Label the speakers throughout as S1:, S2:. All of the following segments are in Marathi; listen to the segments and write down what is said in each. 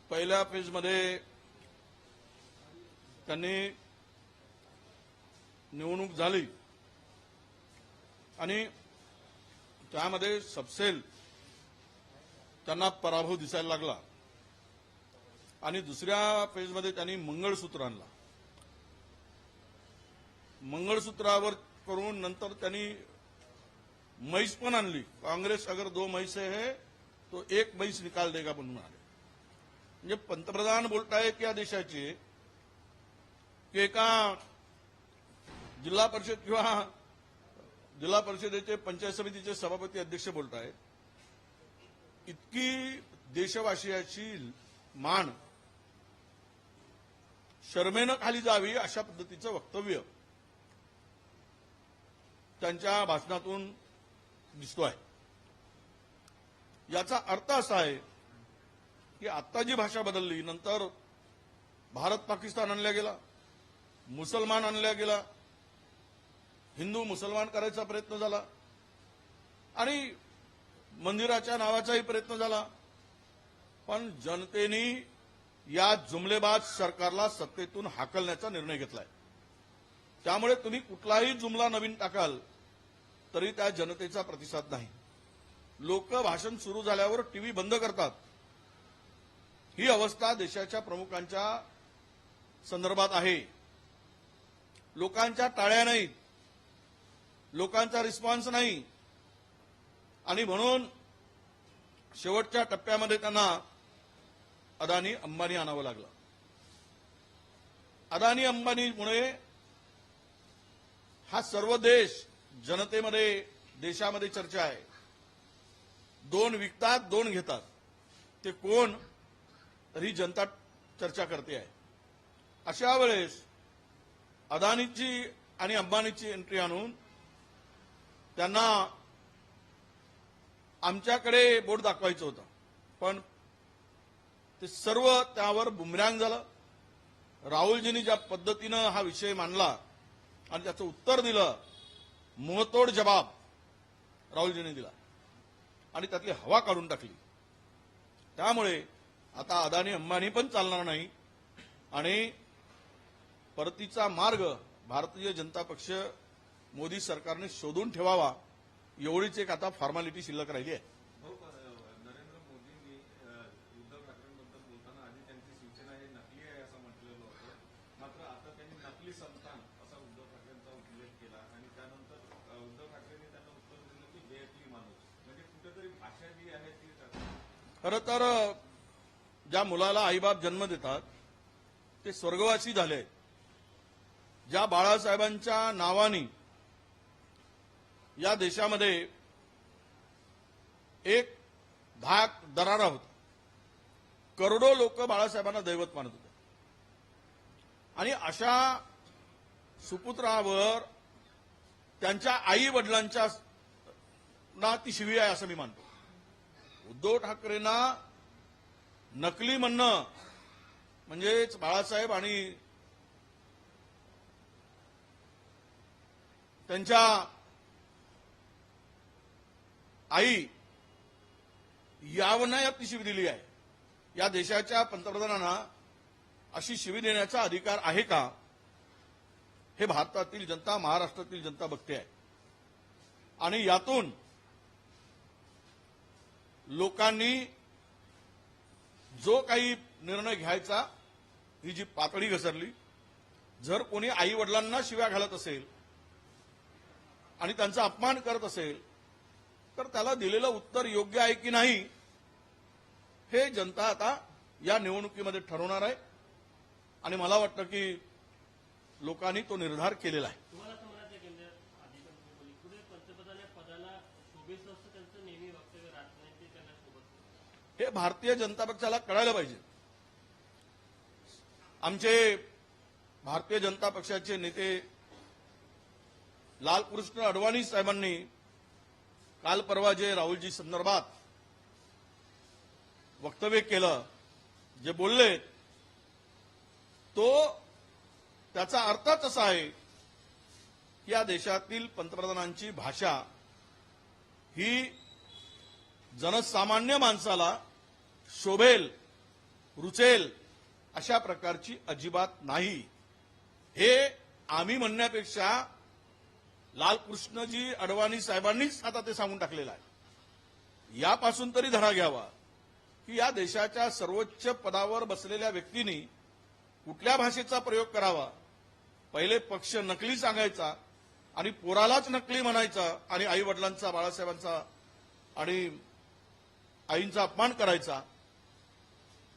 S1: पहिल्या फेजमध्ये त्यांनी निवडणूक झाली आणि त्यामध्ये सबसेल त्यांना पराभव दिसायला लागला आणि दुसऱ्या फेजमध्ये त्यांनी मंगळसूत्र आणला. मंगळसूत्रावर करून नंतर त्यांनी म्हैस पण आणली. कांग्रेस अगर 2 म्हैसे है तो 1 म्हैस निकाल देगा म्हणून आले. म्हणजे पंतप्रधान बोलतायत या देशाचे की एका जिल्हा परिषद किंवा जिल्हा परिषदेचे पंचायत समितीचे सभापती अध्यक्ष बोलतायत. इतकी देशवासियाची मान शरमेनं खाली जावी अशा पद्धतीचं वक्तव्य त्यांच्या भाषणातून दिसतो आहे. याचा अर्थ असा आहे की आता जी भाषा बदलली, नंतर भारत पाकिस्तान आणला गेला, मुसलमान आणला गेला, हिंदू मुसलमान करायचा प्रयत्न झाला आणि मंदिराच्या नावाचाही प्रयत्न झाला. पण जनतेने या जुमलेबाज सरकारला सत्तेतून हाकलण्याचा निर्णय घेतलाय. त्यामुळे तुम्ही कुठलाही जुमला नवीन टाकाल तरी त्या जनतेचा प्रतिसाद नाही. लोक भाषण सुरू झाल्यावर टीव्ही बंद करतात. ही अवस्था देशाच्या प्रमुखांच्या संदर्भात आहे. लोकांच्या टाळ्या नाहीत, लोकांचा रिस्पॉन्स नाही आणि म्हणून शेवटच्या टप्प्यामध्ये त्यांना अदानी अंबानी आणावं लागलं. अदानी अंबानीमुळे हा सर्व देश जनतेमध्ये देशामध्ये चर्चा आहे. 2 विकतात 2 घेतात. ते कोण तरी जनता चर्चा करते आहे. अशा वेळेस अदानीची आणि अंबानीची एंट्री आणून त्यांना आमच्याकडे बोट दाखवायचं होतं, पण ते सर्व त्यावर बुमरँग झालं. राहुलजींनी ज्या पद्धतीनं हा विषय मांडला आणि त्याचं उत्तर दिलं, मुंहतोड जबाब राहुलजींनी दिला आणि त्यातली हवा काढून टाकली. त्यामुळे आता अदानी अंबानी पण चालणार नाही आणि परतीचा मार्ग भारतीय जनता पक्ष मोदी सरकारने शोधून ठेवावा एवढीच एक आता फॉर्मॅलिटी शिल्लक राहिली आहे.
S2: नरेंद्र मोदींनी उद्धव ठाकरेंबद्दल बोलताना आधी त्यांची सूचना हे नकली आहे असं म्हटलेलं होतं. मात्र आता त्यांनी नकली संस्थान असा उद्धव ठाकरेंचा उल्लेख केला आणि त्यानंतर उद्धव ठाकरेंनी त्यांना उत्तर दिलं की बेअकली माणूस. म्हणजे कुठेतरी भाषा जी आहे ती
S1: खरं तर ज्या मुलाला आईबाप जन्म देतात ते स्वर्गवासी झाले. ज्या बाळासाहेबांच्या नावाने या देशामध्ये एक धाक दरारा होता. करोडो लोक बाळासाहेबांना दैवत मानत होते आणि अशा सुपुत्रावर त्यांच्या आई वडिलांच्या ना ती शिवी आहे असं मी मानतो. उद्धव ठाकरेंना नकली म्हणणं म्हणजेच बाळासाहेब आणि त्यांच्या आई यावना ती शिवी दिली आहे. या देशाच्या पंतप्रधानांना अशी शिवी देण्याचा अधिकार आहे का हे भारतातील जनता, महाराष्ट्रातील जनता बघते आहे आणि यातून लोकांनी जो काही निर्णय घ्यायचा ही जी पातळी घसरली. जर कोणी आई वडिलांना शिव्या घालत असेल आणि त्यांचा अपमान करत असेल तर त्याला दिलेलं उत्तर योग्य आहे की नाही हे जनता आता या निवडणुकीमध्ये ठरवणार आहे आणि मला वाटतं की लोकांनी तो निर्धार केलेला आहे. हे भारतीय जनता पक्षाला कळायला पाहिजे. आमचे भारतीय जनता पक्षाचे नेते लालकृष्ण अडवाणी साहेबांनी काल परवा जे राहुलजी संदर्भात वक्तव्य केलं, जे बोलले, तो त्याचा अर्थच असा आहे की या देशातील पंतप्रधानांची भाषा ही जनसामान्य माणसाला शोभेल, रुचेल अशा प्रकारची अजिबात नाही. हे आम्ही म्हणण्यापेक्षा लालकृष्णजी अडवाणी साहेबांनीच आता ते सांगून टाकलेलं आहे. यापासून तरी धडा घ्यावा की या देशाच्या सर्वोच्च पदावर बसलेल्या व्यक्तींनी कुठल्या भाषेचा प्रयोग करावा. पहिले पक्ष नकली सांगायचा आणि पोरालाच नकली म्हणायचा आणि आई वडिलांचा, बाळासाहेबांचा आणि आईंचा अपमान करायचा.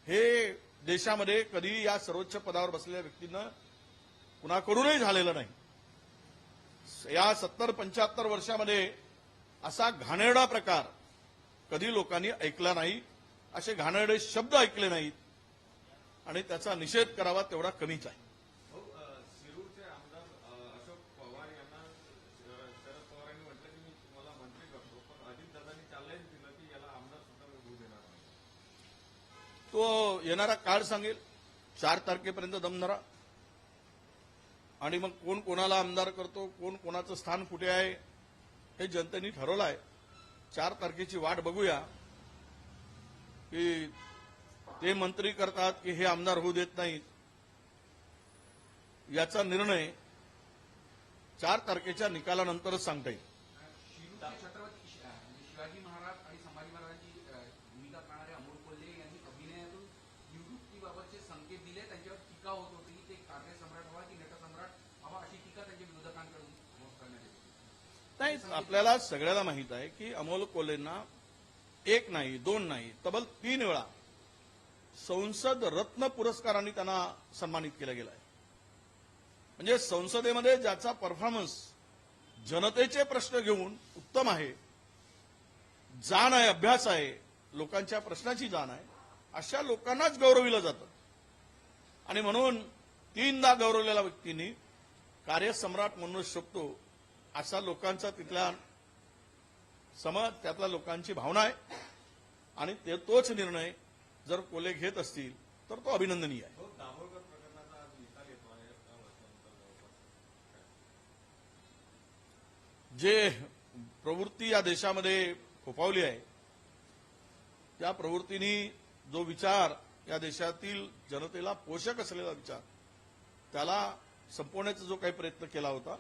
S1: हे देशामध्ये कधी या सर्वोच्च पदावर बसलेल्या व्यक्तींना कुणाकडूनही झालेलं नाही. या 70-75 वर्षामध्ये असा घाणेरडा प्रकार कधी लोकांनी ऐकला नाही. असे घाणेरडे शब्द ऐकले नाहीत आणि त्याचा निषेध करावा तेवढा कमीच आहे.
S2: शिरूरचे आमदार अशोक पवार यांना शरद पवारांनी म्हटलं की मी तुम्हाला मंत्री करतो, पण अजितदादांनी चॅलेंज दिलं की याला आमदार सुद्धा होऊ देणार नाही.
S1: तो येणारा काळ सांगेल. 4 तारखेपर्यंत दम धरा आणि मग कोण कोणाला आमदार करतो, कोण कोणाचं स्थान कुठे आहे हे जनतेने ठरवलं आहे. 4 तारखेची वाट बघूया की ते मंत्री करतात की हे आमदार होऊ देत नाहीत. याचा निर्णय 4 तारखेच्या निकालानंतरच सांगता येईल.
S3: शिरूरचे छत्रपती शिवाजी महाराज आणि संभाजी महाराजांची भूमिका करणारे अमोल कोल्हे यांनी अभिनयातून निवृत्तीबाबतचे संकेत दिले. त्यांच्यावर टीका होत होती की ते कार्यसम्राट व्हावा की नटसम्राट व्हावा, अशी टीका त्यांच्या विरोधकांकडून करण्यात येते.
S1: नाही, आपल्याला सगळ्याला माहित आहे की अमोल कोल्हेंना 1 नाही 2 नाही तब्बल 3 वेळा संसद रत्न पुरस्कारांनी त्यांना सन्मानित केलं गेलं आहे. म्हणजे संसदेमध्ये ज्याचा परफॉर्मन्स जनतेचे प्रश्न घेऊन उत्तम आहे, जाण आहे, अभ्यास आहे, लोकांच्या प्रश्नाची जाण आहे, अशा लोकांनाच गौरविलं जातं. आणि म्हणून 3दा गौरवलेल्या व्यक्तींनी कार्यसम्राट म्हणून शोभतो असा लोकांचा तिथल्या समज, त्यातल्या लोकांची भावना आहे. आणि तोच निर्णय जर कोल्हे घेत असतील तर तो अभिनंदनीय आहे.
S2: दाभोळकर प्रकरणाचा आज निकाल येतो आहे.
S1: जे प्रवृत्ती या देशामध्ये फोफावली आहे त्या प्रवृत्तीने जो विचार या देशातील जनतेला पोषक असलेला विचार त्याला संपवण्याचा जो काही प्रयत्न केला होता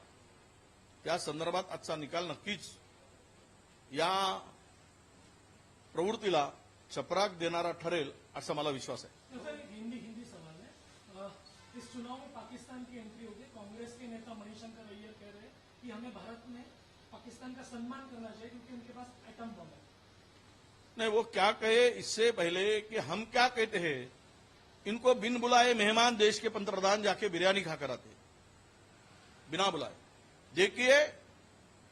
S1: त्या संदर्भात आजचा निकाल नक्कीच या प्रवृत्तीला चपराक देणारा ठरेल असा मला विश्वास आहे.
S4: तो सर हिंदी सवाल है। इस चुनाव में पाकिस्तान की एंट्री होगी। कांग्रेस के नेता मणिशंकर अय्यर कह रहे हैं कि हमें भारत में पाकिस्तान का सम्मान करना चाहिए क्योंकि उनके पास एटम बम है।
S1: नहीं, वो क्या कहे इससे पहले कि हम क्या कहते हैं, इनको बिन बुलाए मेहमान देश के पंतप्रधान जाके बिरयानी खाकर आते बिना बुलाए। देखिए,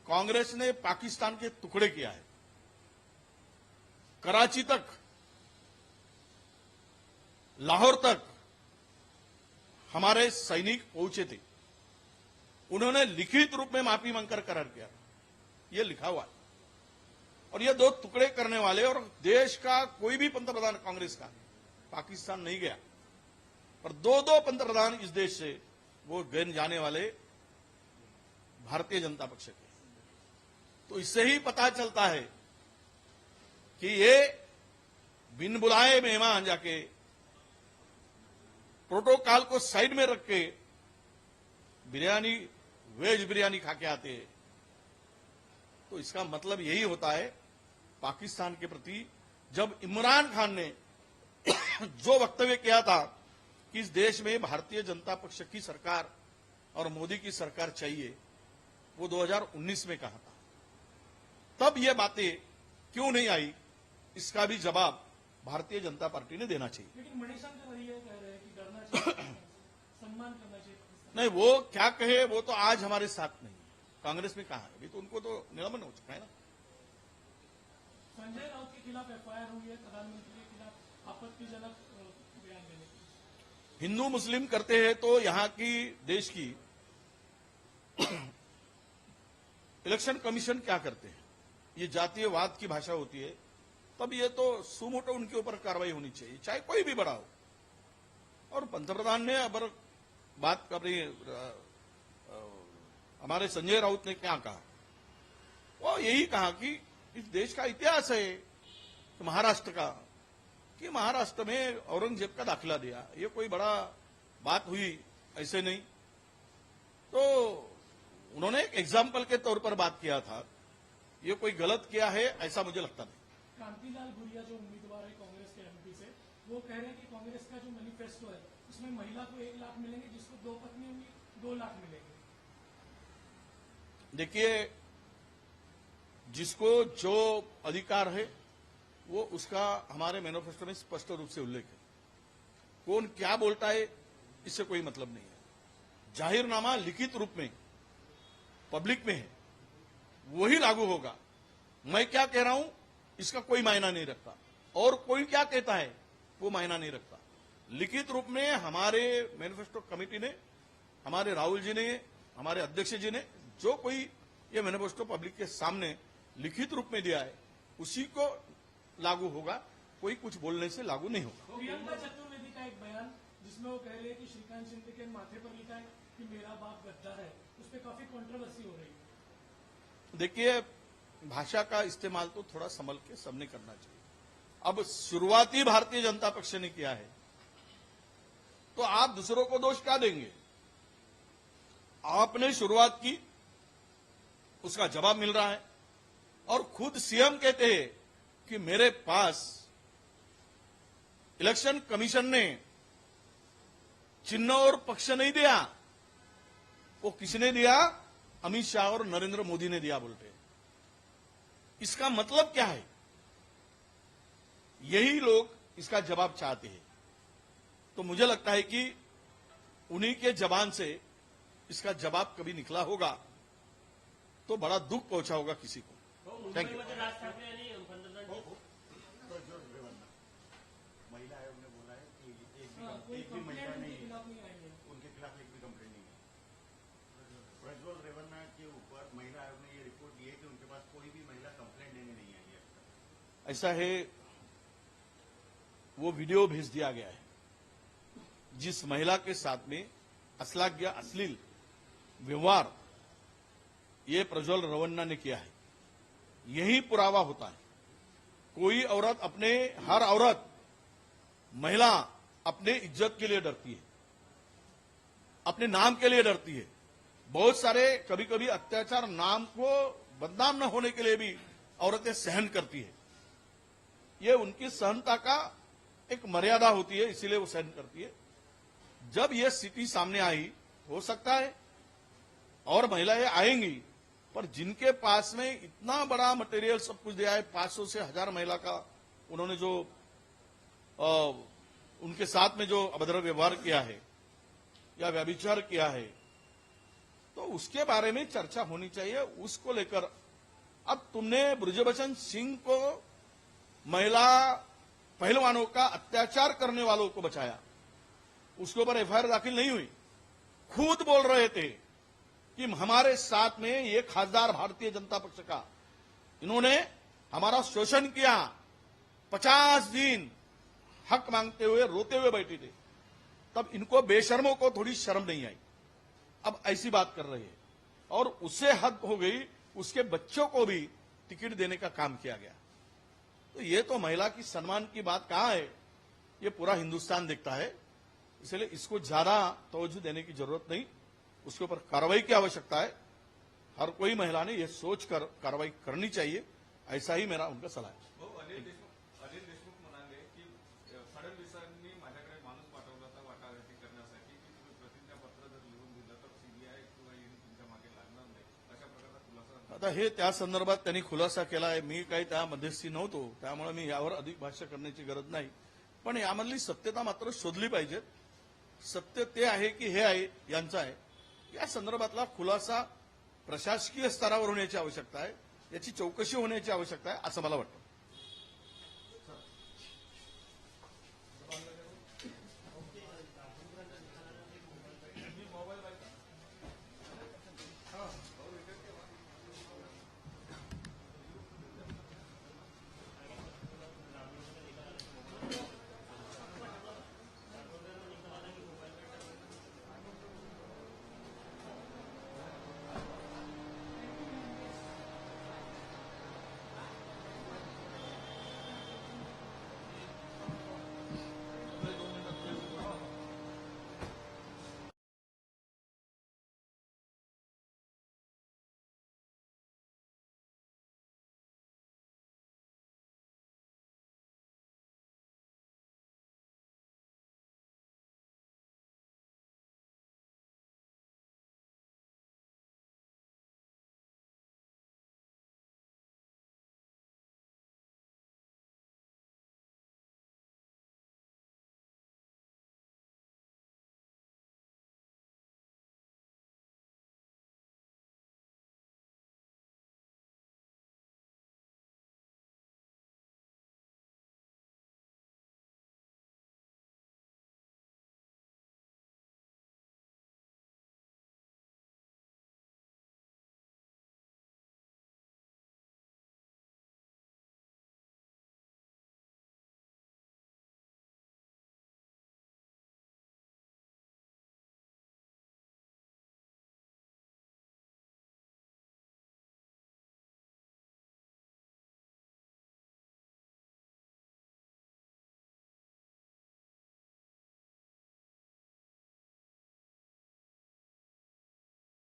S1: कांग्रेस ने पाकिस्तान के टुकड़े किया है। कराची तक, लाहौर तक हमारे सैनिक पहुंचे थे। उन्होंने लिखित रूप में माफी मांगकर करार किया, ये लिखा हुआ है। और ये 2 टुकड़े करने वाले, और देश का कोई भी पंतप्रधान कांग्रेस का पाकिस्तान नहीं गया, पर 2 पंतप्रधान इस देश से वो गए जाने वाले भारतीय जनता पक्ष के। तो इससे ही पता चलता है कि ये बिन बुलाए मेहमान जाके प्रोटोकॉल को साइड में रख के बिरयानी, वेज बिरयानी खा के आते हैं। तो इसका मतलब यही होता है पाकिस्तान के प्रति, जब इमरान खान ने जो वक्तव्य किया था कि इस देश में भारतीय जनता पक्ष की सरकार और मोदी की सरकार चाहिए, वो 2019 में कहा था। तब ये बातें क्यों नहीं आई, इसका भी जवाब भारतीय जनता पार्टी ने देना चाहिए।
S4: लेकिन मणिशंकर अय्यर कह रहे हैं कि डरना चाहिए, सम्मान करना चाहिए पाकिस्तान।
S1: नहीं, वो क्या कहे, वो तो आज हमारे साथ नहीं है। कांग्रेस में कहा है अभी, तो उनको तो निलंबन हो चुका है ना।
S4: संजय राउत के खिलाफ एफआईआर हुई है, प्रधानमंत्री के खिलाफ आपत्तिजनक बयान देने की।
S1: हिंदू मुस्लिम करते हैं तो यहां की देश की इलेक्शन कमीशन क्या करते हैं, ये जातीयवाद की भाषा होती है, तब ये तो सुमोटो उनके ऊपर कार्रवाई होनी चाहिए, चाहे कोई भी बड़ा हो। और पंतप्रधान ने अगर बात अपनी हमारे संजय राउत ने क्या कहा, वो यही कहा कि इस देश का इतिहास है, महाराष्ट्र का, कि महाराष्ट्र में औरंगजेब का दाखिला दिया, ये कोई बड़ा बात हुई, ऐसे नहीं। तो उन्होंने एक एग्जाम्पल के तौर पर बात किया था, ये कोई गलत किया है ऐसा मुझे लगता नहीं।
S4: कांतिलाल भूरिया जो उम्मीदवार है कांग्रेस के एमपी से, वो कह रहे हैं कि कांग्रेस का जो मैनिफेस्टो है उसमें महिला को 1 लाख मिलेंगे, जिसको 2 पत्नी होंगी 2 लाख मिलेंगे।
S1: देखिए, जिसको जो अधिकार है वो उसका हमारे मैनिफेस्टो में स्पष्ट रूप से उल्लेख है। कौन क्या बोलता है इससे कोई मतलब नहीं है। जाहिरनामा लिखित रूप में पब्लिक में है, वही लागू होगा। मैं क्या कह रहा हूं इसका कोई मायना नहीं रखता, और कोई क्या कहता है वो मायना नहीं रखता। लिखित रूप में हमारे मैनिफेस्टो कमेटी ने, हमारे राहुल जी ने, हमारे अध्यक्ष जी ने जो कोई ये मैनिफेस्टो पब्लिक के सामने लिखित रूप में दिया है उसी को लागू होगा, कोई कुछ बोलने से लागू नहीं होगा।
S4: प्रियंका चतुर्वेदी का एक बयान जिसमें वो कह रहे हैं कि श्रीकांत शिंदे के माथे पर लिखा है कि मेरा बाप गद्दार है, उस पर काफी कंट्रोवर्सी हो रही है।
S1: देखिए, भाषा का इस्तेमाल तो थोड़ा संभल के सबने करना चाहिए। अब शुरुआती भारतीय जनता पक्ष ने किया है तो आप दूसरों को दोष क्या देंगे? आपने शुरुआत की, उसका जवाब मिल रहा है, और खुद सीएम कहते हैं कि मेरे पास इलेक्शन कमीशन ने चिन्ह और पक्ष नहीं दिया, वो किसने दिया? अमित शाह और नरेंद्र मोदी ने दिया बोलते हैं। इसका मतलब क्या है? यही लोग इसका जवाब चाहते हैं। तो मुझे लगता है कि उन्हीं के जबान से इसका जवाब कभी निकला होगा तो बड़ा दुख पहुंचा होगा किसी को। Thank you.
S5: राज ठाकरे यांनी पंतप्रधान
S6: महिला आयोग ने बोला है कि
S4: कोई
S6: एक भी महिला
S4: कंप्लेंट
S6: नहीं
S4: उनके खिलाफ नहीं आएंगे।
S6: उनके खिलाफ एक भी कंप्लेंट नहीं है। प्रज्वल रेवन्ना के ऊपर महिला आयोग ने ये रिपोर्ट दी है कि उनके पास कोई भी महिला कंप्लेंट देने नहीं आई है।
S1: ऐसा है, वो वीडियो भेज दिया गया है जिस महिला के साथ में अश्लाघ्य अश्लील व्यवहार ये प्रज्वल रेवन्ना ने किया है। यही पुरावा होता है। कोई औरत हर औरत महिला अपने इज्जत के लिए डरती है, अपने नाम के लिए डरती है। बहुत सारे कभी कभी अत्याचार नाम को बदनाम न होने के लिए भी औरतें सहन करती है। ये उनकी सहनता का एक मर्यादा होती है, इसीलिए वो सहन करती है। जब ये स्थिति सामने आई, हो सकता है और महिलाएं आएंगी, पर जिनके पास में इतना बड़ा मटेरियल सब कुछ दिया है, 500 से 1000 महिला का उन्होंने जो उनके साथ में जो अभद्र व्यवहार किया है या व्यभिचार किया है, तो उसके बारे में चर्चा होनी चाहिए। उसको लेकर अब तुमने ब्रजबचन सिंह को, महिला पहलवानों का अत्याचार करने वालों को बचाया, उसके ऊपर एफआईआर दाखिल नहीं हुई। खुद बोल रहे थे कि हमारे साथ में ये खासदार भारतीय जनता पक्ष का, इन्होंने हमारा शोषण किया, 50 दिन हक मांगते हुए रोते हुए बैठे थे। तब इनको बेशर्मों को थोड़ी शर्म नहीं आई, अब ऐसी बात कर रहे हैं। और उससे हद हो गई, उसके बच्चों को भी टिकट देने का काम किया गया। तो ये तो महिला की सम्मान की बात कहां है, ये पूरा हिंदुस्तान देखता है। इसलिए इसको ज्यादा तवज्जो देने की जरूरत नहीं, उसके ऊपर कार्रवाई की आवश्यकता है। हर कोई महिला ने यह सोचकर कार्रवाई करनी चाहिए, ऐसा ही मेरा उनका सलाह है।
S2: अनिल देशमुख म्हणाले की फडणवीसांनी माझ्याकडे माणूस पाठवला होता वाटाघाटी करण्यासाठी की तुम्ही प्रतिज्ञापत्र जर लिहून दिलं तर सीबीआय किंवा ईडी तुमच्या मागे लागणार नाही, अशा प्रकारचा खुलासा।
S1: आता हे त्या संदर्भात त्यांनी खुलासा केला आहे। मी काही त्या मध्यस्थी नव्हतो, त्यामुळे मी यावर अधिक भाष्य करण्याची गरज नाही। पण यामधली सत्यता मात्र शोधली पाहिजे। सत्य ते आहे की हे आहे यांचं आहे, या संदर्भातला खुलासा प्रशासकीय स्तरावर होण्याची आवश्यकता आहे, याची चौकशी होण्याची आवश्यकता आहे, असं मला वाटतं।